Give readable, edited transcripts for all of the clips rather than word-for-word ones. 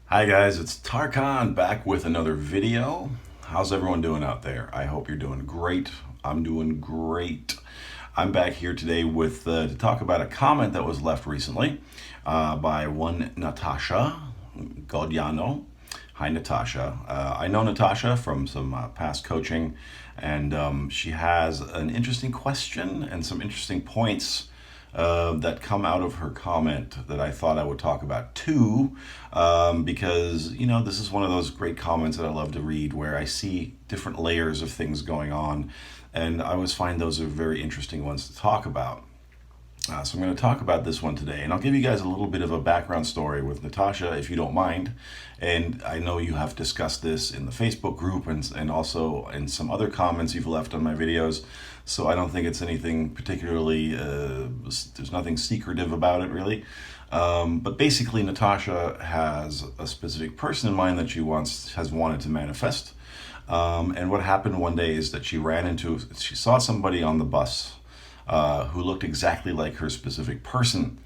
Hi guys, it's Tarkan back with another video. How's everyone doing out there? I hope you're doing great. I'm doing great. I'm back here today with to talk about a comment that was left recently by one 𝗙Sie𝗂𝗿 𝗖𝗎𝗄𝗏. Hi Natasha. I know Natasha from some past coaching, and she has an interesting question and some interesting points that come out of her comment that I thought I would talk about too, because this is one of those great comments that I love to read where I see different layers of things going on, and I always find those are very interesting ones to talk about. So I'm going to talk about this one today, and I'll give you guys a little bit of a background story with Natasha, if you don't mind. And I know you have discussed this in the Facebook group and also in some other comments you've left on my videos, so I don't think it's anything particularly, there's nothing secretive about it really. But basically Natasha has a specific person in mind that she has wanted to manifest. And what happened one day is that she saw somebody on the bus who looked exactly like her specific person.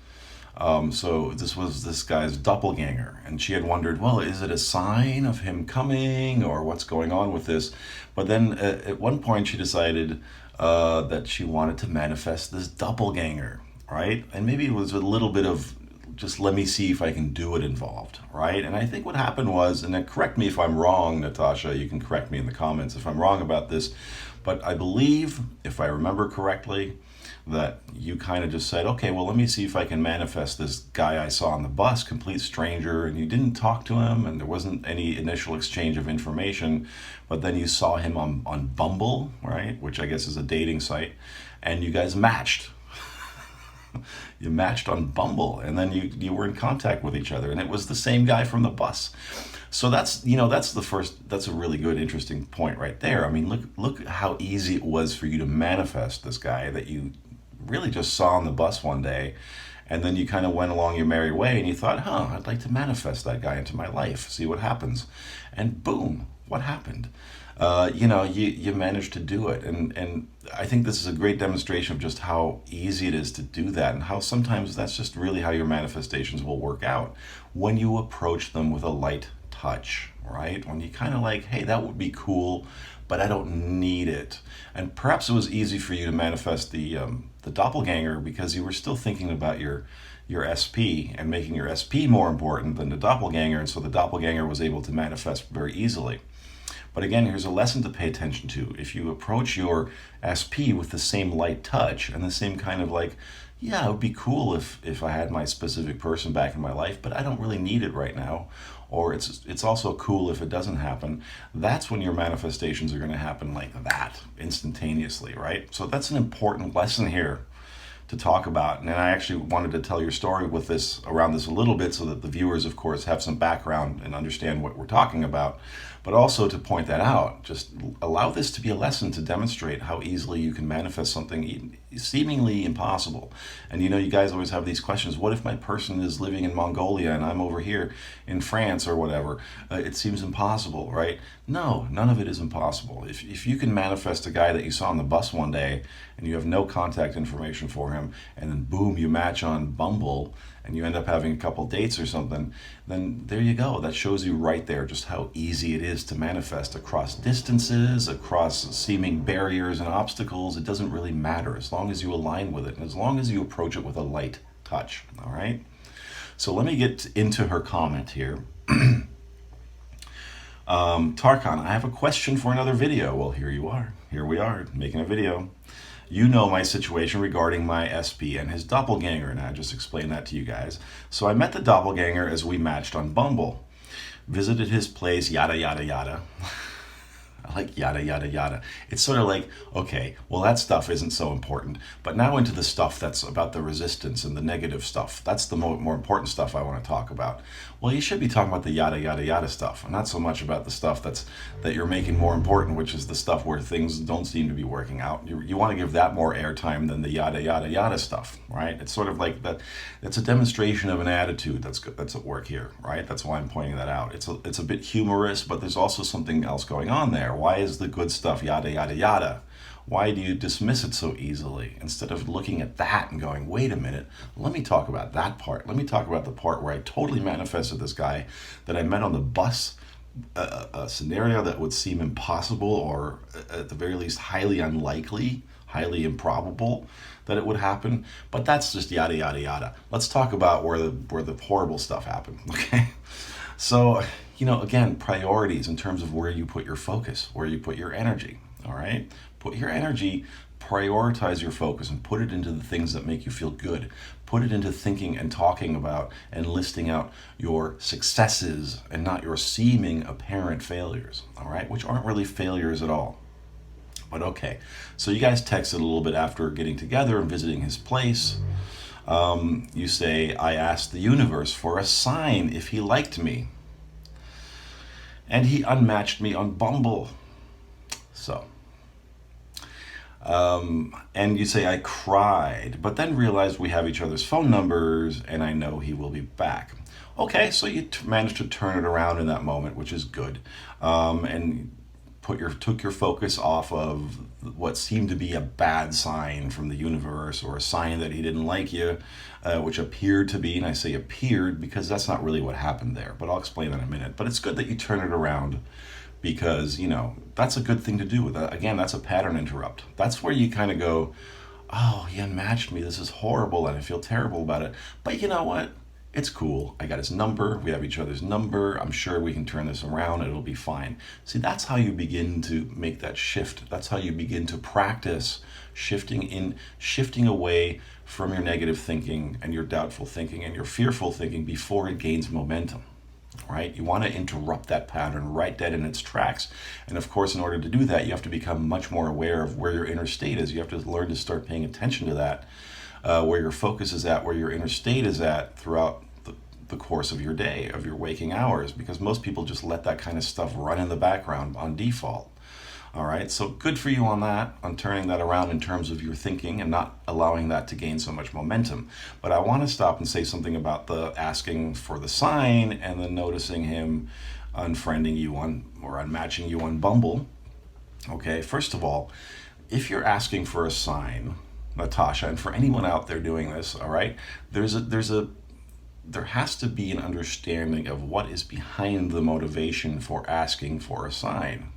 So this was this guy's doppelganger, and she had wondered, well, is it a sign of him coming, or what's going on with this? But then at one point she decided that she wanted to manifest this doppelganger, right? And maybe it was a little bit of just let me see if I can do it involved, right? And I think what happened was, and then correct me if I'm wrong, Natasha, you can correct me in the comments if I'm wrong about this, but I believe, if I remember correctly, that you kind of just said, okay, well, let me see if I can manifest this guy I saw on the bus, complete stranger, and you didn't talk to him, and there wasn't any initial exchange of information, but then you saw him on Bumble, right, which I guess is a dating site, and you guys matched. You matched on Bumble, and then you were in contact with each other, and it was the same guy from the bus. So that's a really good, interesting point right there. I mean, look how easy it was for you to manifest this guy that you really just saw on the bus one day, and then you kind of went along your merry way and you thought, I'd like to manifest that guy into my life, see what happens. And boom, what happened? You managed to do it. And I think this is a great demonstration of just how easy it is to do that, and how sometimes that's just really how your manifestations will work out when you approach them with a light touch, right? When you kind of like, hey, that would be cool, but I don't need it. And perhaps it was easy for you to manifest the doppelganger because you were still thinking about your SP and making your SP more important than the doppelganger, and so the doppelganger was able to manifest very easily. But again, here's a lesson to pay attention to. If you approach your SP with the same light touch and the same kind of like, yeah, it would be cool if I had my specific person back in my life, but I don't really need it right now. Or it's also cool if it doesn't happen. That's when your manifestations are going to happen like that, instantaneously, right? So that's an important lesson here to talk about. And I actually wanted to tell your story around this a little bit so that the viewers, of course, have some background and understand what we're talking about. But also to point that out, just allow this to be a lesson to demonstrate how easily you can manifest something seemingly impossible. And you guys always have these questions. What if my person is living in Mongolia and I'm over here in France or whatever? It seems impossible, right? No, none of it is impossible. If you can manifest a guy that you saw on the bus one day and you have no contact information for him, and then boom, you match on Bumble, and you end up having a couple dates or something, then there you go. That shows you right there just how easy it is to manifest across distances, across seeming barriers and obstacles. It doesn't really matter as long as you align with it and as long as you approach it with a light touch, all right? So let me get into her comment here. Tarkan, I have a question for another video. Well, here you are. Here we are, making a video. You know my situation regarding my SP and his doppelganger, and I just explained that to you guys. So I met the doppelganger as we matched on Bumble. Visited his place, yada, yada, yada. I like yada, yada, yada. It's sort of like, okay, well, that stuff isn't so important. But now into the stuff that's about the resistance and the negative stuff. That's the more important stuff I want to talk about. Well, you should be talking about the yada, yada, yada stuff, and not so much about the stuff that you're making more important, which is the stuff where things don't seem to be working out. You want to give that more airtime than the yada, yada, yada stuff, right? It's sort of like that. It's a demonstration of an attitude that's at work here, right? That's why I'm pointing that out. It's a bit humorous, but there's also something else going on there. Why is the good stuff yada, yada, yada? Why do you dismiss it so easily instead of looking at that and going, wait a minute, let me talk about that part. Let me talk about the part where I totally manifested this guy that I met on the bus, a scenario that would seem impossible or at the very least highly unlikely, highly improbable that it would happen. But that's just yada, yada, yada. Let's talk about where the horrible stuff happened, okay? So, again, priorities in terms of where you put your focus, where you put your energy, all right? Put your energy, prioritize your focus, and put it into the things that make you feel good. Put it into thinking and talking about and listing out your successes and not your seeming apparent failures, all right? Which aren't really failures at all. But okay, so you guys texted a little bit after getting together and visiting his place. You say, I asked the universe for a sign if he liked me. And he unmatched me on Bumble. So, and you say, I cried, but then realized we have each other's phone numbers and I know he will be back. Okay, so you managed to turn it around in that moment, which is good. And took your focus off of what seemed to be a bad sign from the universe or a sign that he didn't like you, which appeared to be, and I say appeared because that's not really what happened there, but I'll explain that in a minute. But it's good that you turn it around because, that's a good thing to do. Again, that's a pattern interrupt. That's where you kind of go, oh, he unmatched me. This is horrible and I feel terrible about it. But you know what? It's cool. I got his number. We have each other's number. I'm sure we can turn this around. It'll be fine. See, that's how you begin to make that shift. That's how you begin to practice shifting away from your negative thinking and your doubtful thinking and your fearful thinking before it gains momentum, right? You want to interrupt that pattern right dead in its tracks. And of course, in order to do that, you have to become much more aware of where your inner state is. You have to learn to start paying attention to that. Where your focus is at, where your inner state is at throughout the course of your day, of your waking hours, because most people just let that kind of stuff run in the background on default. All right, so good for you on that, on turning that around in terms of your thinking and not allowing that to gain so much momentum. But I want to stop and say something about the asking for the sign and then noticing him unfriending you or unmatching you on Bumble. Okay, first of all, if you're asking for a sign, Natasha, and for anyone out there doing this, all right, there has to be an understanding of what is behind the motivation for asking for a sign,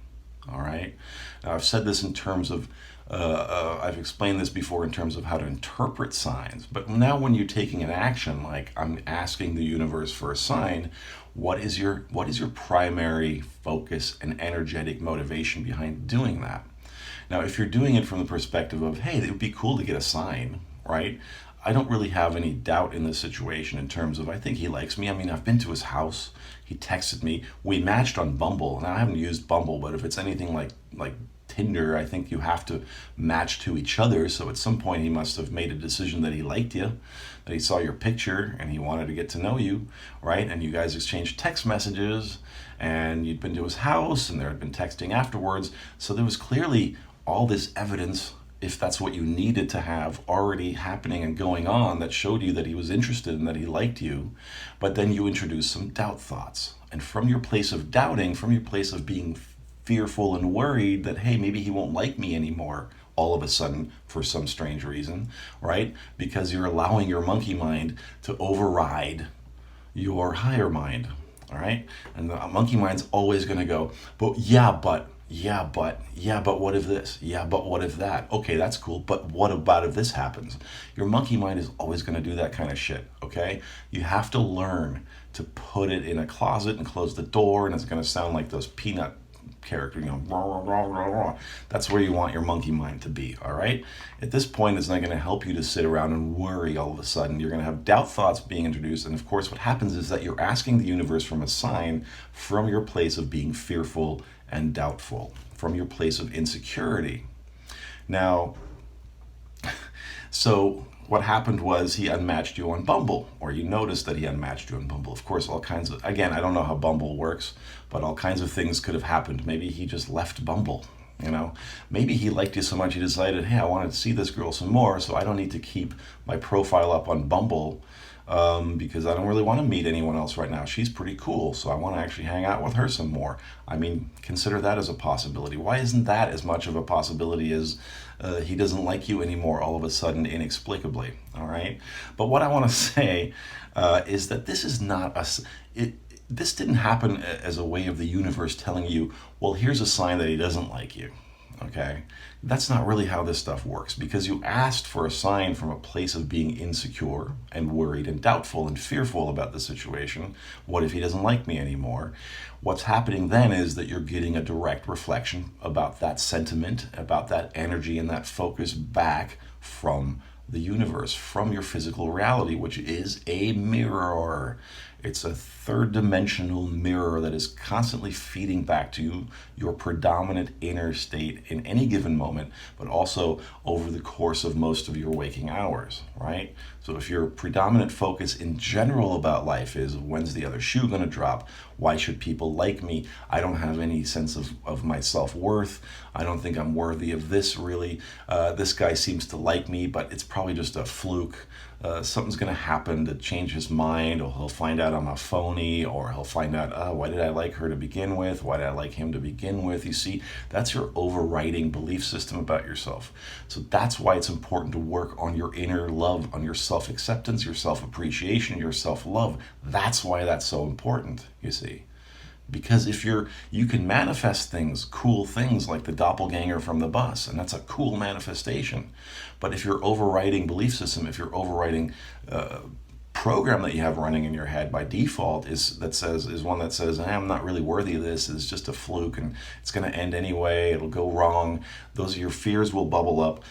all right? Now, I've said this in terms of, I've explained this before in terms of how to interpret signs, but now when you're taking an action, like I'm asking the universe for a sign, what is your primary focus and energetic motivation behind doing that? Now, if you're doing it from the perspective of, hey, it would be cool to get a sign, right? I don't really have any doubt in this situation in terms of, I think he likes me. I mean, I've been to his house. He texted me. We matched on Bumble. Now, I haven't used Bumble, but if it's anything like Tinder, I think you have to match to each other. So at some point, he must have made a decision that he liked you, that he saw your picture and he wanted to get to know you, right? And you guys exchanged text messages and you'd been to his house and there had been texting afterwards. So there was clearly all this evidence, if that's what you needed to have, already happening and going on that showed you that he was interested and that he liked you. But then you introduced some doubt thoughts. And from your place of doubting, from your place of being fearful and worried that, hey, maybe he won't like me anymore all of a sudden for some strange reason, right? Because you're allowing your monkey mind to override your higher mind, all right? And the monkey mind's always going to go, but what if this? Yeah, but what if that? Okay, that's cool, but what about if this happens? Your monkey mind is always going to do that kind of shit, okay? You have to learn to put it in a closet and close the door, and it's going to sound like those peanut characters, rah, rah, rah, rah. That's where you want your monkey mind to be, all right? At this point, it's not going to help you to sit around and worry all of a sudden. You're going to have doubt thoughts being introduced, and of course, what happens is that you're asking the universe for a sign from your place of being fearful and doubtful, from your place of insecurity. Now, so what happened was he unmatched you on Bumble, or you noticed that he unmatched you on Bumble. Of course, all kinds of, again, I don't know how Bumble works, but all kinds of things could have happened. Maybe he just left Bumble, Maybe he liked you so much he decided, hey, I wanted to see this girl some more, so I don't need to keep my profile up on Bumble because I don't really want to meet anyone else right now. She's pretty cool, so I want to actually hang out with her some more. I mean, consider that as a possibility. Why isn't that as much of a possibility as he doesn't like you anymore all of a sudden inexplicably, all right? But what I want to say is that this is not this didn't happen as a way of the universe telling you, well, here's a sign that he doesn't like you. Okay, that's not really how this stuff works, because you asked for a sign from a place of being insecure and worried and doubtful and fearful about the situation. What if he doesn't like me anymore? What's happening then is that you're getting a direct reflection about that sentiment, about that energy and that focus back from the universe, from your physical reality, which is a mirror. It's a third-dimensional mirror that is constantly feeding back to you your predominant inner state in any given moment, but also over the course of most of your waking hours, right? So if your predominant focus in general about life is, when's the other shoe going to drop? Why should people like me? I don't have any sense of my self-worth. I don't think I'm worthy of this, really. This guy seems to like me, but it's probably just a fluke. Something's going to happen to change his mind, or he'll find out I'm a phony, or he'll find out, why did I like her to begin with? Why did I like him to begin with? You see, that's your overriding belief system about yourself. So that's why it's important to work on your inner love, on your self-acceptance, your self-appreciation, your self-love. That's why that's so important, you see. Because if you can manifest things, cool things like the doppelganger from the bus, and that's a cool manifestation. But if your overriding belief system, if your overriding program that you have running in your head by default is one that says, I'm not really worthy of this, it's just a fluke and it's going to end anyway, it'll go wrong, those your fears will bubble up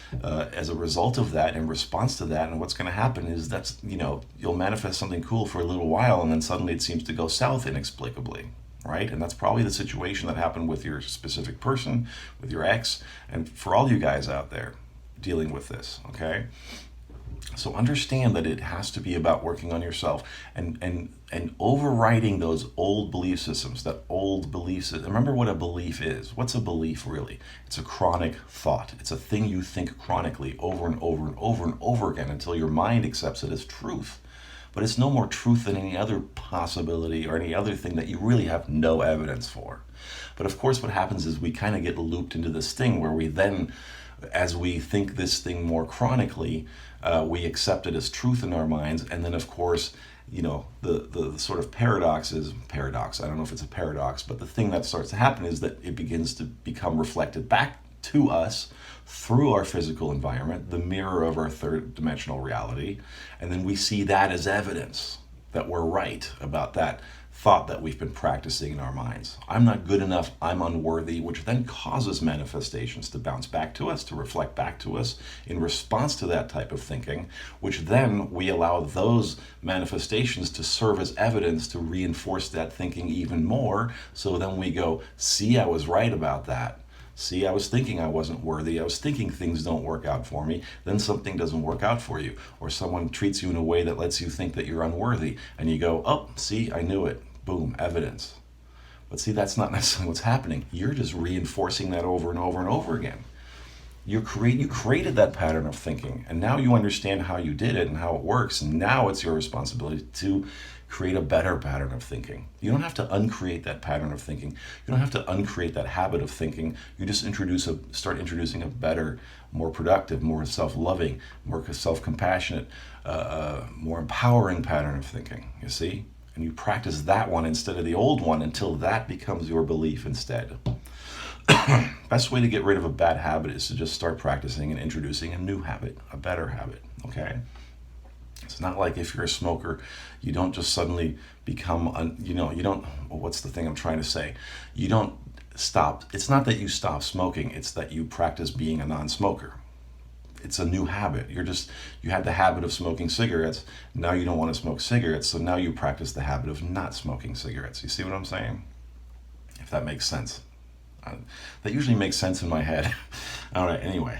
as a result of that, in response to that. And what's going to happen is you'll manifest something cool for a little while, and then suddenly it seems to go south inexplicably. Right? And that's probably the situation that happened with your specific person, with your ex, and for all you guys out there dealing with this, okay? So understand that it has to be about working on yourself and overriding those old belief systems, that old belief system. Remember what a belief is. What's a belief really? It's a chronic thought. It's a thing you think chronically over and over and over and over again until your mind accepts it as truth. But it's no more truth than any other possibility or any other thing that you really have no evidence for. But of course what happens is we kind of get looped into this thing where we then, as we think this thing more chronically, we accept it as truth in our minds. And then of course, the sort of paradox, I don't know if it's a paradox, but the thing that starts to happen is that it begins to become reflected back to us through our physical environment, the mirror of our third dimensional reality, and then we see that as evidence that we're right about that thought that we've been practicing in our minds. I'm not good enough, I'm unworthy, which then causes manifestations to bounce back to us, to reflect back to us in response to that type of thinking, which then we allow those manifestations to serve as evidence to reinforce that thinking even more. So then we go, see, I was right about that. See, I was thinking I wasn't worthy. I was thinking things don't work out for me. Then something doesn't work out for you. Or someone treats you in a way that lets you think that you're unworthy. And you go, oh, see, I knew it. Boom, evidence. But see, that's not necessarily what's happening. You're just reinforcing that over and over and over again. You created that pattern of thinking. And now you understand how you did it and how it works. And now it's your responsibility to create a better pattern of thinking. You don't have to uncreate that pattern of thinking. You don't have to uncreate that habit of thinking. You just start introducing a better, more productive, more self-loving, more self-compassionate, more empowering pattern of thinking, you see? And you practice that one instead of the old one until that becomes your belief instead. Best way to get rid of a bad habit is to just start practicing and introducing a new habit, a better habit, okay? It's not like if you're a smoker, you don't just suddenly become, what's the thing I'm trying to say? You don't stop. It's not that you stop smoking. It's that you practice being a non-smoker. It's a new habit. You had the habit of smoking cigarettes. Now you don't want to smoke cigarettes. So now you practice the habit of not smoking cigarettes. You see what I'm saying? If that makes sense. That usually makes sense in my head. All right, anyway.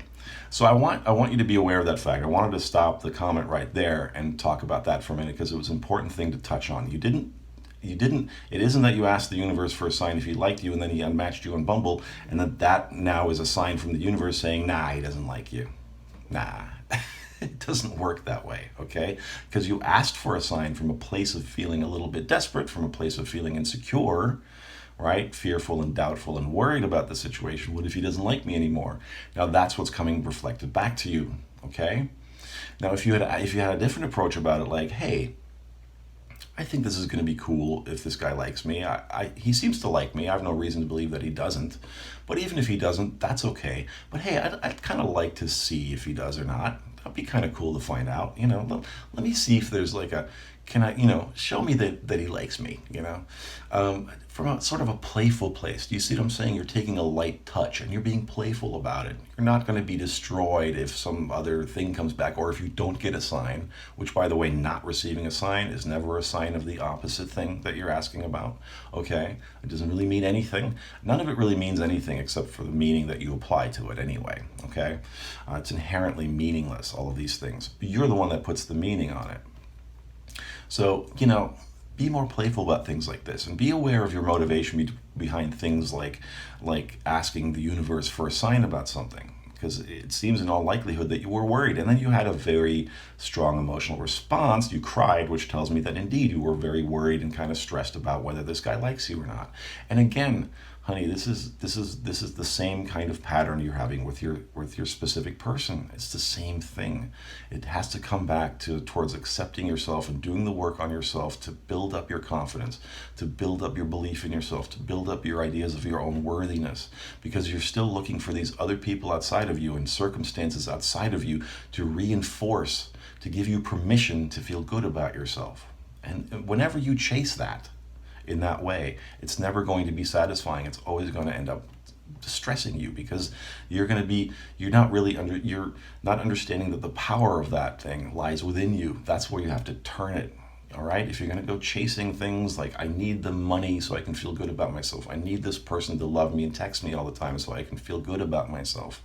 So I want you to be aware of that fact. I wanted to stop the comment right there and talk about that for a minute because it was an important thing to touch on. It isn't that you asked the universe for a sign if he liked you and then he unmatched you on Bumble, and that now is a sign from the universe saying, nah, he doesn't like you. Nah. It doesn't work that way, okay? Because you asked for a sign from a place of feeling a little bit desperate, from a place of feeling insecure, right? Fearful and doubtful and worried about the situation. What if he doesn't like me anymore? Now that's what's coming reflected back to you, okay? Now if you had a different approach about it, like, hey, I think this is going to be cool if this guy likes me. He seems to like me. I have no reason to believe that he doesn't. But even if he doesn't, that's okay. But hey, I'd kind of like to see if he does or not. That'd be kind of cool to find out. Let me see if there's like show me that he likes me, from a sort of a playful place. Do you see what I'm saying? You're taking a light touch and you're being playful about it. You're not going to be destroyed if some other thing comes back, or if you don't get a sign, which, by the way, not receiving a sign is never a sign of the opposite thing that you're asking about, okay? It doesn't really mean anything. None of it really means anything except for the meaning that you apply to it anyway, okay? It's inherently meaningless, all of these things. But you're the one that puts the meaning on it. So, be more playful about things like this, and be aware of your motivation behind things like asking the universe for a sign about something, because it seems in all likelihood that you were worried, and then you had a very strong emotional response. You cried, which tells me that indeed you were very worried and kind of stressed about whether this guy likes you or not. And again, honey, this is the same kind of pattern you're having with your specific person. It's the same thing. It has to come back towards accepting yourself and doing the work on yourself to build up your confidence, to build up your belief in yourself, to build up your ideas of your own worthiness, because you're still looking for these other people outside of you and circumstances outside of you to reinforce, to give you permission to feel good about yourself. And whenever you chase that in that way, it's never going to be satisfying. It's always going to end up distressing you, because you're not understanding that the power of that thing lies within you. That's where you have to turn it. All right? If you're going to go chasing things like, I need the money so I can feel good about myself, I need this person to love me and text me all the time so I can feel good about myself,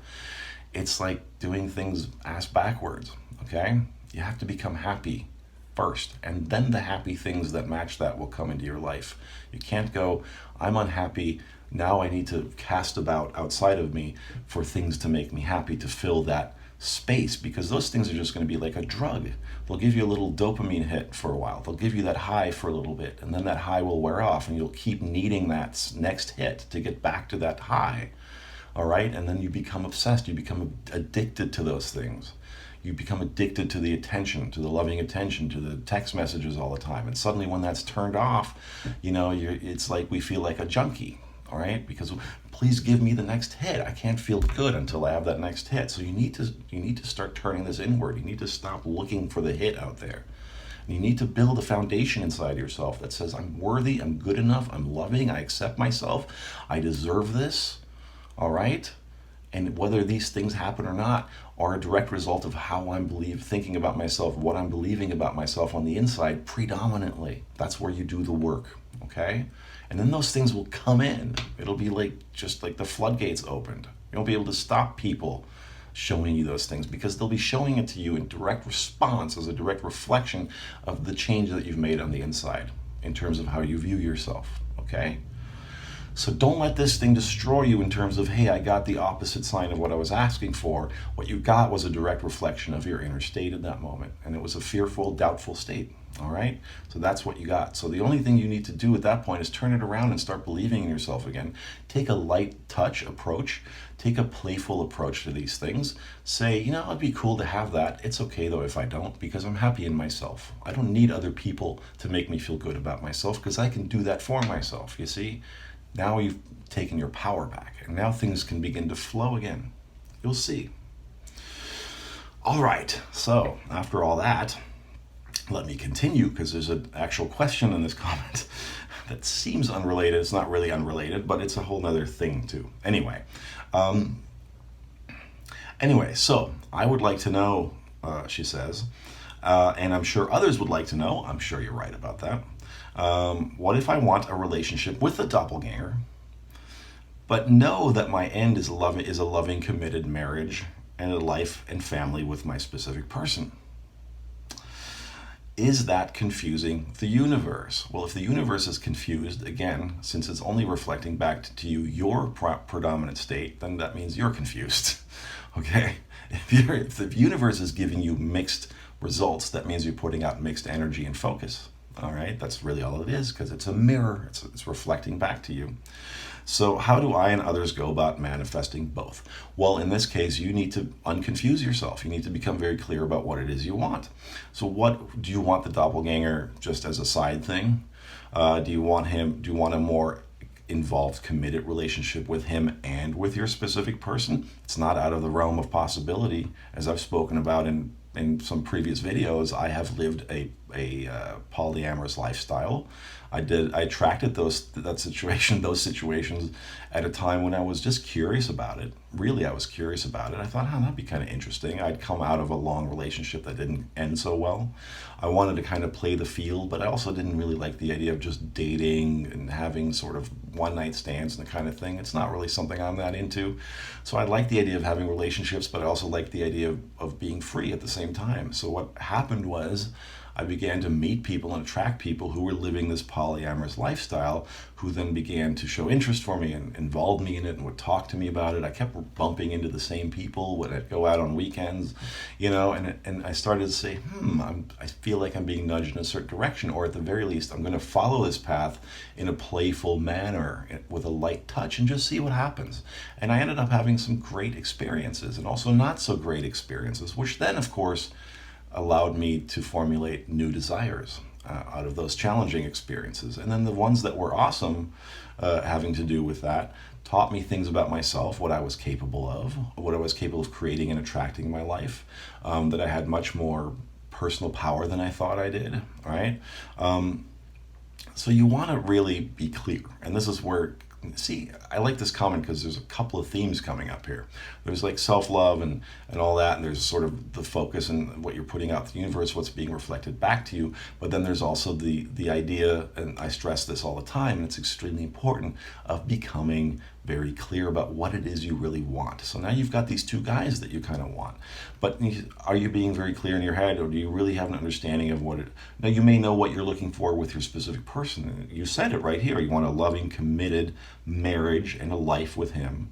it's like doing things ass backwards. Okay? You have to become happy first, and then the happy things that match that will come into your life. You can't go, I'm unhappy, now I need to cast about outside of me for things to make me happy, to fill that space, because those things are just going to be like a drug. They'll give you a little dopamine hit for a while. They'll give you that high for a little bit, and then that high will wear off, and you'll keep needing that next hit to get back to that high. All right? And then you become obsessed. You become addicted to those things. You become addicted to the attention, to the loving attention, to the text messages all the time. And suddenly when that's turned off, it's like we feel like a junkie, all right? Because please give me the next hit. I can't feel good until I have that next hit. So you need to start turning this inward. You need to stop looking for the hit out there. And you need to build a foundation inside yourself that says, I'm worthy, I'm good enough, I'm loving, I accept myself, I deserve this, all right? And whether these things happen or not are a direct result of how I'm thinking about myself, what I'm believing about myself on the inside predominantly. That's where you do the work, okay? And then those things will come in. It'll be just like the floodgates opened. You won't be able to stop people showing you those things, because they'll be showing it to you in direct response, as a direct reflection of the change that you've made on the inside in terms of how you view yourself, okay? So don't let this thing destroy you in terms of, hey, I got the opposite sign of what I was asking for. What you got was a direct reflection of your inner state at that moment. And it was a fearful, doubtful state. All right? So that's what you got. So the only thing you need to do at that point is turn it around and start believing in yourself again. Take a light touch approach. Take a playful approach to these things. Say, it'd be cool to have that. It's okay though if I don't, because I'm happy in myself. I don't need other people to make me feel good about myself, because I can do that for myself, you see? Now you've taken your power back, and now things can begin to flow again. You'll see. All right, so after all that, let me continue, because there's an actual question in this comment that seems unrelated. It's not really unrelated, but it's a whole other thing too. Anyway, so I would like to know, she says, and I'm sure others would like to know, I'm sure you're right about that, what if I want a relationship with a doppelganger, but know that my end is a loving, committed marriage and a life and family with my specific person? Is that confusing the universe? Well, if the universe is confused, again, since it's only reflecting back to you your predominant state, then that means you're confused, okay? If the universe is giving you mixed results, that means you're putting out mixed energy and focus. All right, that's really all it is, because it's a mirror. It's reflecting back to you. So how do I and others go about manifesting both? Well, in this case, you need to unconfuse yourself. You need to become very clear about what it is you want. So what do you want? The doppelganger just as a side thing? Do you want a more involved, committed relationship with him and with your specific person? It's not out of the realm of possibility. As I've spoken about in some previous videos, I have lived a polyamorous lifestyle. I attracted those situations at a time when I was just curious about it. Really, I was curious about it. I thought, that'd be kind of interesting. I'd come out of a long relationship that didn't end so well. I wanted to kind of play the field, but I also didn't really like the idea of just dating and having sort of one-night stands and the kind of thing. It's not really something I'm that into. So I like the idea of having relationships, but I also like the idea of being free at the same time. So what happened was, I began to meet people and attract people who were living this polyamorous lifestyle, who then began to show interest for me and involve me in it and would talk to me about it. I kept bumping into the same people when I'd go out on weekends, and I started to say, I feel like I'm being nudged in a certain direction, or at the very least, I'm going to follow this path in a playful manner with a light touch and just see what happens. And I ended up having some great experiences and also not so great experiences, which then, of course, allowed me to formulate new desires out of those challenging experiences. And then the ones that were awesome, having to do with that, taught me things about myself, what I was capable of, what I was capable of creating and attracting in my life, that I had much more personal power than I thought I did, right? So you want to really be clear. And this is where, see, I like this comment because there's a couple of themes coming up here. There's like self-love and all that, and there's sort of the focus and what you're putting out to the universe, what's being reflected back to you. But then there's also the idea, and I stress this all the time, and it's extremely important, of becoming very clear about what it is you really want. So now you've got these two guys that you kind of want. But are you being very clear in your head, or do you really have an understanding of what it... Now, you may know what you're looking for with your specific person. You said it right here. You want a loving, committed marriage and a life with him.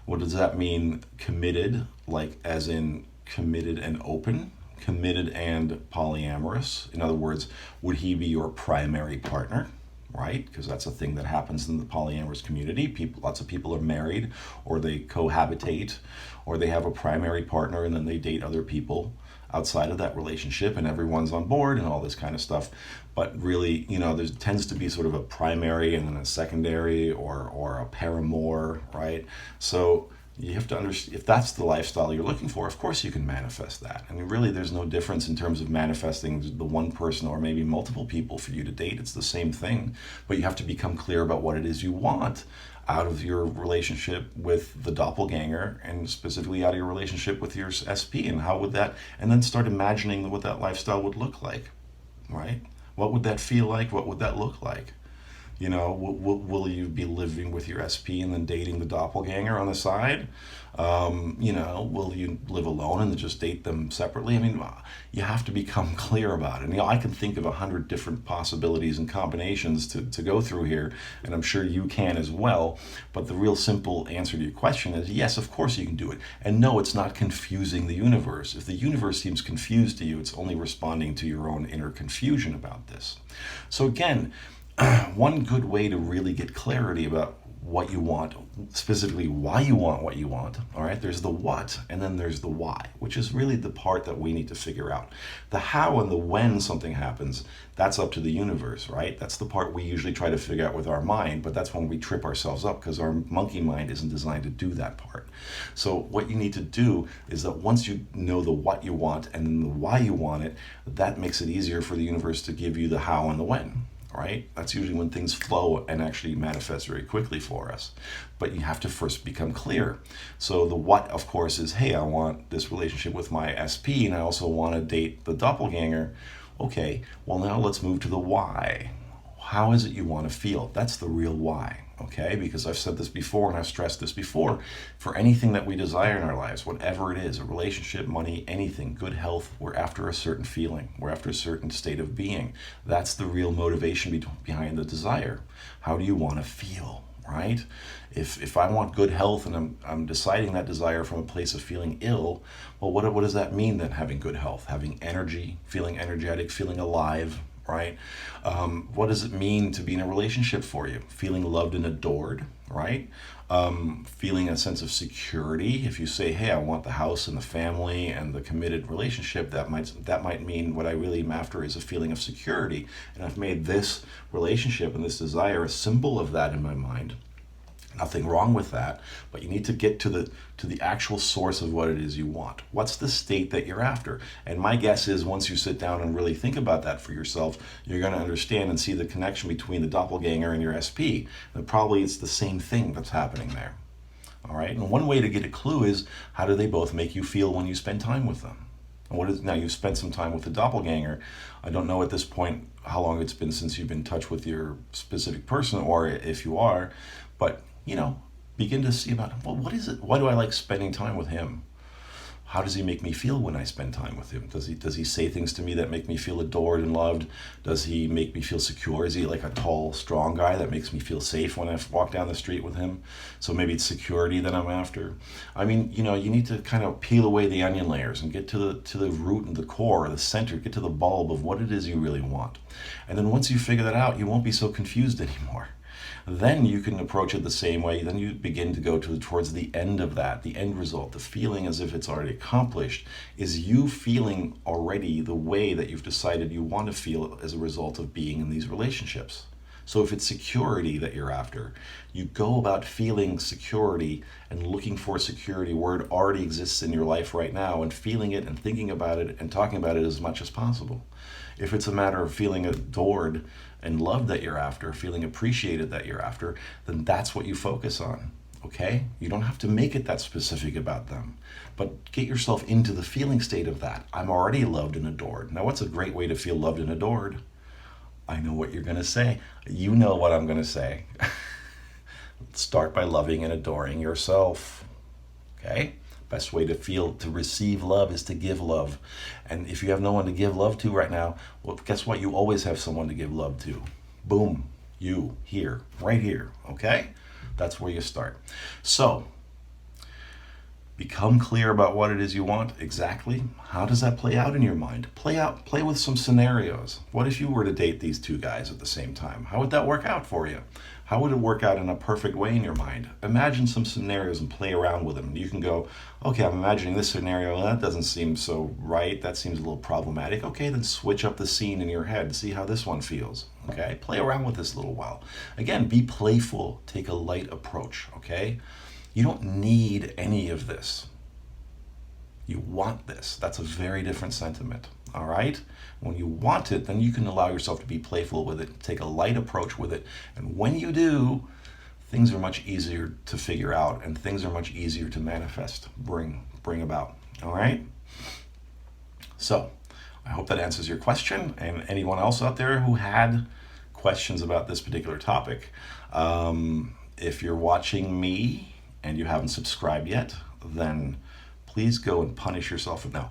What does that mean, committed? Like, as in committed and open? Committed and polyamorous? In other words, would he be your primary partner? Right? Because that's a thing that happens in the polyamorous community. Lots of people are married, or they cohabitate, or they have a primary partner and then they date other people outside of that relationship, and everyone's on board and all this kind of stuff. But really, there tends to be sort of a primary and then a secondary, or a paramour, right? So you have to understand, if that's the lifestyle you're looking for, of course you can manifest that. I mean, really, there's no difference in terms of manifesting the one person or maybe multiple people for you to date. It's the same thing, but you have to become clear about what it is you want out of your relationship with the doppelganger, and specifically out of your relationship with your SP, and how would that, and then start imagining what that lifestyle would look like, right? What would that feel like? What would that look like? Will you be living with your SP and then dating the doppelganger on the side? Will you live alone and then just date them separately? I mean, you have to become clear about it. And, I can think of 100 different possibilities and combinations to go through here, and I'm sure you can as well. But the real simple answer to your question is yes, of course you can do it. And no, it's not confusing the universe. If the universe seems confused to you, it's only responding to your own inner confusion about this. So again, one good way to really get clarity about what you want, specifically why you want what you want, all right, there's the what, and then there's the why, which is really the part that we need to figure out. The how and the when something happens, that's up to the universe, right? That's the part we usually try to figure out with our mind, but that's when we trip ourselves up, because our monkey mind isn't designed to do that part. So what you need to do is that once you know the what you want and then the why you want it, that makes it easier for the universe to give you the how and the when. Right? That's usually when things flow and actually manifest very quickly for us. But you have to first become clear. So the what, of course, is, hey, I want this relationship with my SP, and I also want to date the doppelganger. Okay, well, now let's move to the why. How is it you want to feel? That's the real why. Okay, because I've said this before and I've stressed this before, for anything that we desire in our lives, whatever it is, a relationship, money, anything, good health, we're after a certain feeling, we're after a certain state of being. That's the real motivation behind the desire. How do you want to feel, right? If I want good health and I'm deciding that desire from a place of feeling ill, well, what does that mean then, having good health? Having energy, feeling energetic, feeling alive, right? What does it mean to be in a relationship for you? Feeling loved and adored, right? Feeling a sense of security. If you say, hey, I want the house and the family and the committed relationship, that might mean what I really am after is a feeling of security. And I've made this relationship and this desire a symbol of that in my mind. Nothing wrong with that, but you need to get to the actual source of what it is you want. What's the state that you're after? And my guess is once you sit down and really think about that for yourself, you're going to understand and see the connection between the doppelganger and your SP. And probably it's the same thing that's happening there. All right. And one way to get a clue is, how do they both make you feel when you spend time with them? And now you've spent some time with the doppelganger. I don't know at this point how long it's been since you've been in touch with your specific person, or if you are, but begin to see about, well, what is it? Why do I like spending time with him? How does he make me feel when I spend time with him? Does he say things to me that make me feel adored and loved? Does he make me feel secure? Is he like a tall, strong guy that makes me feel safe when I walk down the street with him? So maybe it's security that I'm after. I mean, you need to kind of peel away the onion layers and get to the root and the core, the center, get to the bulb of what it is you really want. And then once you figure that out, you won't be so confused anymore. Then you can approach it the same way. Then you begin to go towards the end of that, the end result, the feeling as if it's already accomplished, is you feeling already the way that you've decided you want to feel as a result of being in these relationships. So if it's security that you're after, you go about feeling security and looking for security where it already exists in your life right now, and feeling it and thinking about it and talking about it as much as possible. If it's a matter of feeling adored and loved that you're after, feeling appreciated that you're after, then that's what you focus on, okay? You don't have to make it that specific about them, but get yourself into the feeling state of that. I'm already loved and adored. Now, what's a great way to feel loved and adored? I know what you're going to say. You know what I'm going to say. Start by loving and adoring yourself, okay? Best way to receive love is to give love. And if you have no one to give love to right now, well, guess what? You always have someone to give love to. Boom, you, here, right here, okay? That's where you start. So, become clear about what it is you want exactly. How does that play out in your mind? Play with some scenarios. What if you were to date these two guys at the same time? How would that work out for you? How would it work out in a perfect way in your mind? Imagine some scenarios and play around with them. You can go, okay, I'm imagining this scenario. Well, that doesn't seem so right. That seems a little problematic. Okay, then switch up the scene in your head. See how this one feels. Okay, play around with this a little while. Again, be playful. Take a light approach, okay? You don't need any of this. You want this. That's a very different sentiment, all right? When you want it, then you can allow yourself to be playful with it, take a light approach with it. And when you do, things are much easier to figure out, and things are much easier to manifest, bring about, all right? So I hope that answers your question. And anyone else out there who had questions about this particular topic, if you're watching me and you haven't subscribed yet, then please go and punish yourself. No.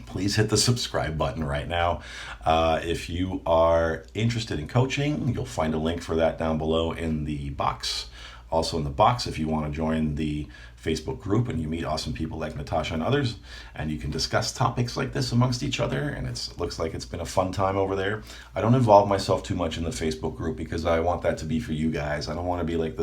Please hit the subscribe button right now. If you are interested in coaching, you'll find a link for that down below in the box. Also in the box, if you want to join the Facebook group and you meet awesome people like Natasha and others, and you can discuss topics like this amongst each other, and it looks like it's been a fun time over there. I don't involve myself too much in the Facebook group because I want that to be for you guys. I don't want to be like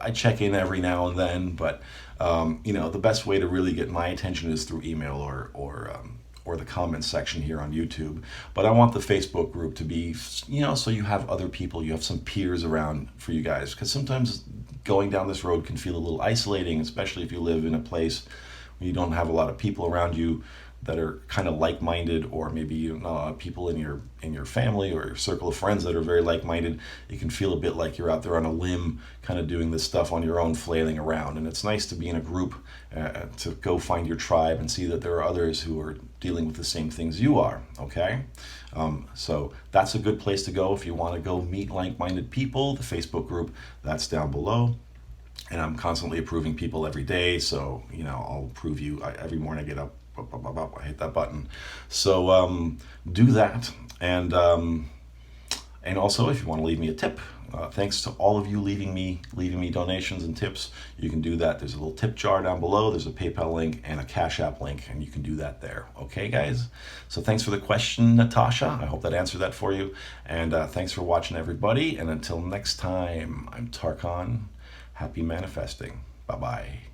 I check in every now and then, but the best way to really get my attention is through email or the comments section here on YouTube. But I want the Facebook group to be, so you have other people, you have some peers around for you guys. Because sometimes going down this road can feel a little isolating, especially if you live in a place where you don't have a lot of people around you that are kind of like-minded, or maybe people in your family or your circle of friends that are very like-minded. It can feel a bit like you're out there on a limb, kind of doing this stuff on your own, flailing around. And it's nice to be in a group, to go find your tribe and see that there are others who are dealing with the same things you are, okay? So that's a good place to go if you want to go meet like-minded people. The Facebook group, that's down below. And I'm constantly approving people every day, so I'll approve you every morning I get up. I hit that button. So do that, and And also, if you want to leave me a tip, thanks to all of you leaving me donations and tips, you can do that. There's a little tip jar down below. There's a PayPal link and a Cash App link, and you can do that there. Okay, guys? So thanks for the question, Natasha. I hope that answered that for you. And thanks for watching, everybody. And until next time, I'm Tarkan. Happy manifesting. Bye-bye.